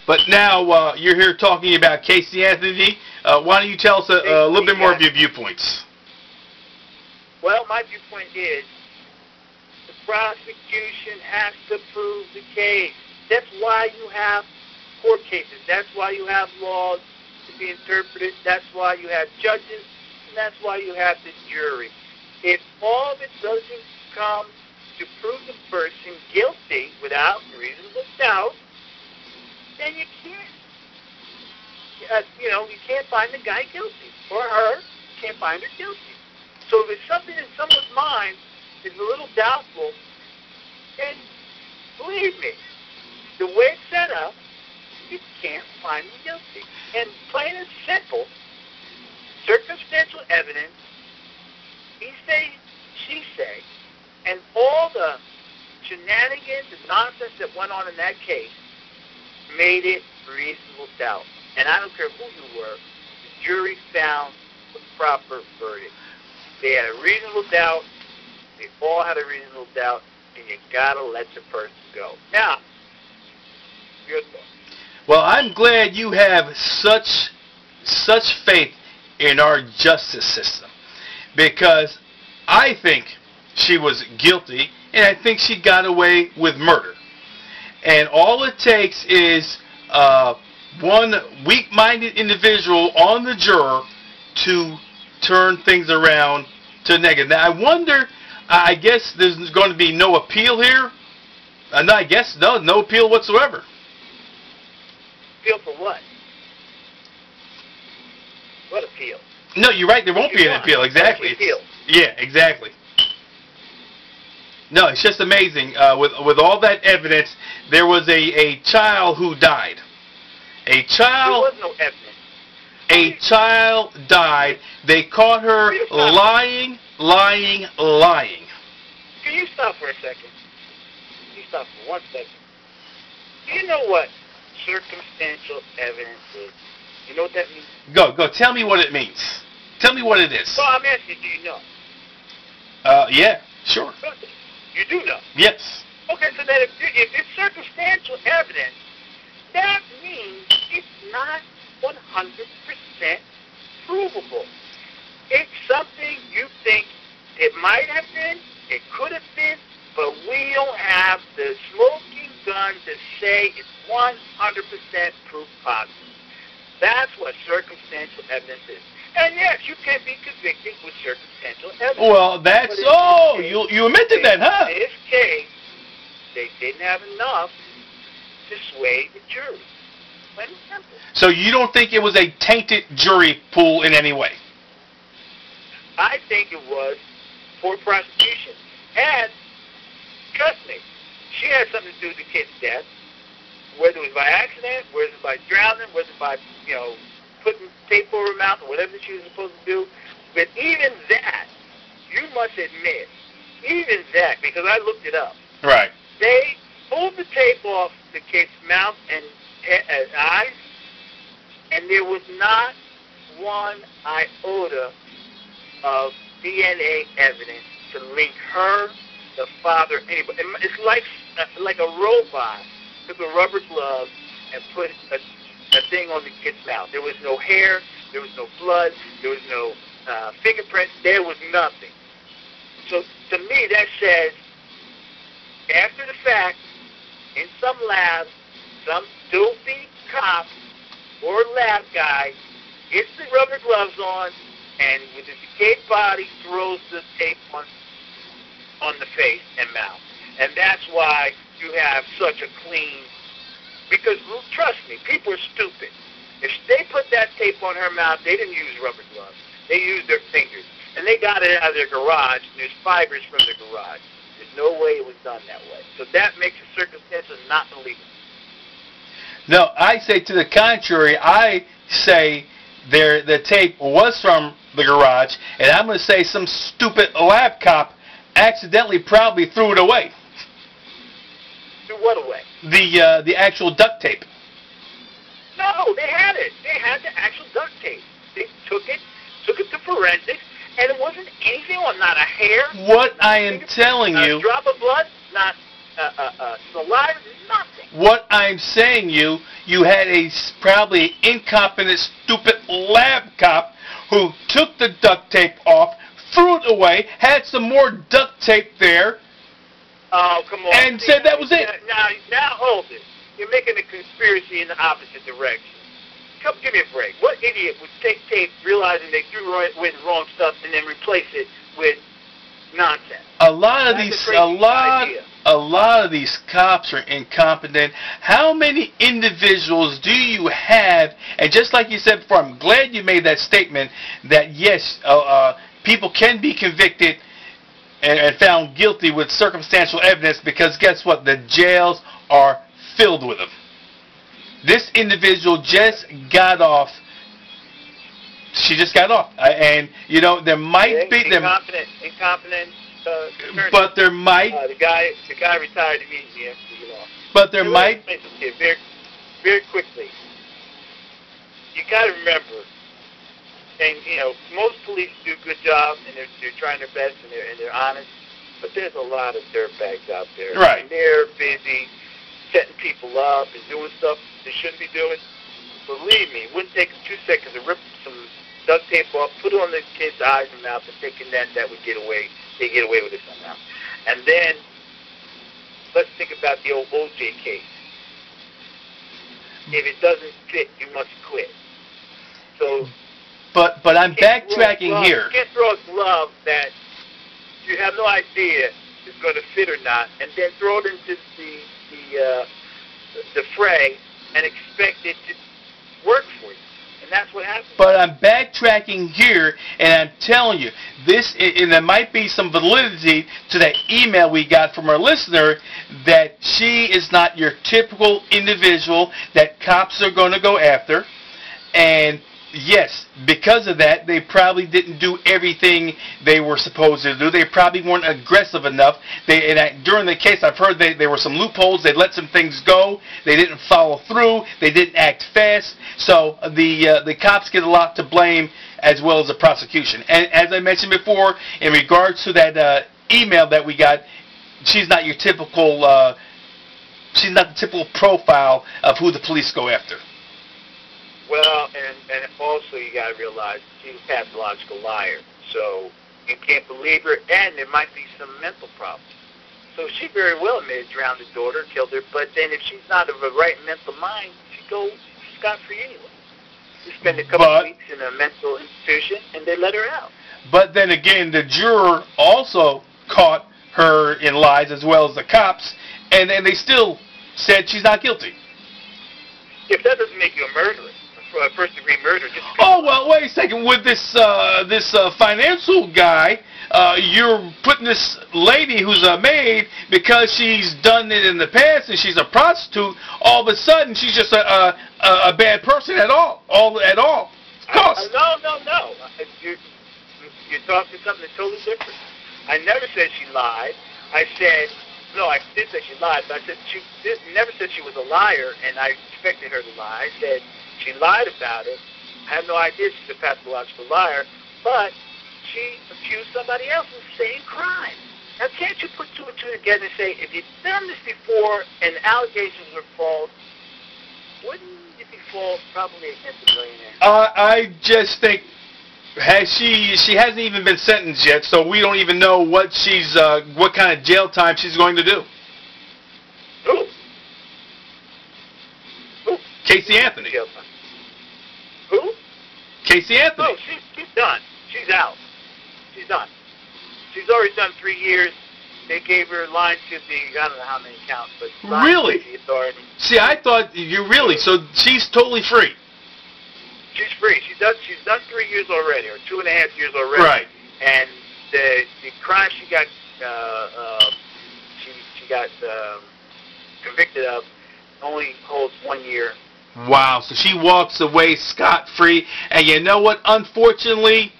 But now you're here talking about Casey Anthony. Why don't you tell us a little bit more of your viewpoints? Well, my viewpoint is the prosecution has to prove the case. That's why you have court cases. That's why you have laws to be interpreted. That's why you have judges. And that's why you have the jury. If all of it doesn't come to prove the person guilty without reasonable doubt, then you can't, you can't find the guy guilty or her. You can't find her guilty. So if it's something in someone's mind is a little doubtful, then believe me, the way it's set up, you can't find them guilty. And plain and simple, circumstantial evidence, he say, she say, and all the shenanigans and nonsense that went on in that case made it reasonable doubt. And I don't care who you were, the jury found the proper verdict. They had a reasonable doubt. They all had a reasonable doubt, and you gotta let the person go. Now, your thoughts. Well, I'm glad you have such faith in our justice system, because I think she was guilty, and I think she got away with murder. And all it takes is one weak-minded individual on the juror to turn things around to negative. Now, I wonder, I guess there's going to be no appeal here? No, I guess no appeal whatsoever. Appeal for what? What appeal? No, you're right, there won't be an appeal, exactly. Appeal. Yeah, exactly. No, it's just amazing. With all that evidence, there was a child who died. A child... There was no evidence. A child died. They caught her lying. Can you stop for a second? Can you stop for 1 second? Do you know what circumstantial evidence is? You know what that means? Go. Tell me what it means. Tell me what it is. Well, I'm asking, do you know? Yeah, sure. You do know? Yes. Okay, so that if it's circumstantial evidence, that means it's not 100% provable. It's something you think it might have been, it could have been, but we don't have the smoking gun to say it's 100% proof positive. That's what circumstantial evidence is. And yes, you can be convicted with circumstantial evidence. Well, that's... Oh, you admitted that, huh? In this case, they didn't have enough to sway the jury. Plain and simple. So you don't think it was a tainted jury pool in any way? I think it was for prosecution. And, trust me, she had something to do with the kid's death. Whether it was by accident, whether it was by drowning, whether it was by, putting tape over her mouth or whatever she was supposed to do. But even that, you must admit, even that, because I looked it up. Right. They pulled the tape off the kid's mouth and eyes, and there was not one iota of DNA evidence to link her, the father, anybody. It's like a robot took a rubber glove and put a thing on the kid's mouth. There was no hair, there was no blood, there was no fingerprints, there was nothing. So to me that says, after the fact, in some lab, some dopey cop or lab guy gets the rubber gloves on and with his decayed body throws the tape on the face and mouth. And that's why you have such a clean, because trust me, people are stupid. If they put that tape on her mouth, they didn't use rubber gloves. They used their fingers. And they got it out of their garage, and there's fibers from their garage. There's no way it was done that way. So that makes the circumstances not believable. No, I say to the contrary. I say the tape was from the garage, and I'm going to say some stupid lab cop accidentally probably threw it away. Threw what away? The actual duct tape. No, they had it. They had the actual duct tape. They took it to forensics, and it wasn't anything on, not a hair. What I am telling you... A drop of blood, not saliva, nothing. what I'm saying you had a probably incompetent, stupid lab cop who took the duct tape off, threw it away, had some more duct tape there, Oh, come on. and said that was it. Now hold it. You're making a conspiracy in the opposite direction. Come, give me a break. What idiot would take tape, realizing they threw away the wrong stuff, and then replace it with nonsense? A lot of That's a lot of these cops are incompetent. How many individuals do you have? And just like you said before, I'm glad you made that statement that yes, people can be convicted and found guilty with circumstantial evidence, because guess what? The jails are filled with them. This individual just got off. She just got off, and you know there might be incompetent. But there might. The guy retired immediately after he lost. But there might. Very, very quickly. You got to remember, and you know, most police do a good job, and they're trying their best, and they're honest. But there's a lot of dirtbags out there. Right. And they're busy setting people up and doing stuff they shouldn't be doing. Believe me, it wouldn't take them 2 seconds to rip some duct tape off, put it on the kid's eyes and mouth, and thinking that would get away. They get away with it somehow. And then let's think about the old O.J. case. If it doesn't fit, you must quit. So, but I'm backtracking here. You can't throw a glove that you have no idea is going to fit or not, and then throw it into the fray and expect it to work for you. And that's what happened. But I'm backtracking here, and I'm telling you, and there might be some validity to that email we got from our listener, that she is not your typical individual that cops are going to go after. And yes, because of that, they probably didn't do everything they were supposed to do. They probably weren't aggressive enough. During the case, I've heard there were some loopholes. They let some things go. They didn't follow through. They didn't act fast. So the cops get a lot to blame, as well as the prosecution. And as I mentioned before, in regards to that email that we got, she's not your typical. She's not the typical profile of who the police go after. Well, and also you got to realize she's a pathological liar. So you can't believe her, and there might be some mental problems. So she very well may have drowned her daughter, killed her, but then if she's not of a right mental mind, she goes scot-free anyway. She spent a couple of weeks in a mental institution, and they let her out. But then again, the juror also caught her in lies, as well as the cops, and they still said she's not guilty. If that doesn't make you a murderer, a first-degree murder. Oh, well, wait a second. With this financial guy, you're putting this lady who's a maid, because she's done it in the past and she's a prostitute, all of a sudden she's just a bad person at all. Of course. No. You're talking something totally different. I never said she lied. I did say she lied, but I said she never said she was a liar, and I expected her to lie. I said she lied about it. I have no idea she's a pathological liar, but she accused somebody else of the same crime. Now, can't you put two and two together and say, if you've done this before and allegations are false, wouldn't it be false probably against a millionaire? I just think she hasn't even been sentenced yet, so we don't even know what what kind of jail time she's going to do. Who? Casey Anthony. Who? Casey Anthony. Oh, she's done. She's out. She's done. She's already done 3 years. They gave her line to the, I don't know how many counts, but really? The authority. See, I thought so she's totally free. She's free. She's done 3 years already, or 2.5 years already. Right. And the crime she got convicted of only holds 1 year. Wow. So she walks away scot-free. And you know what? Unfortunately,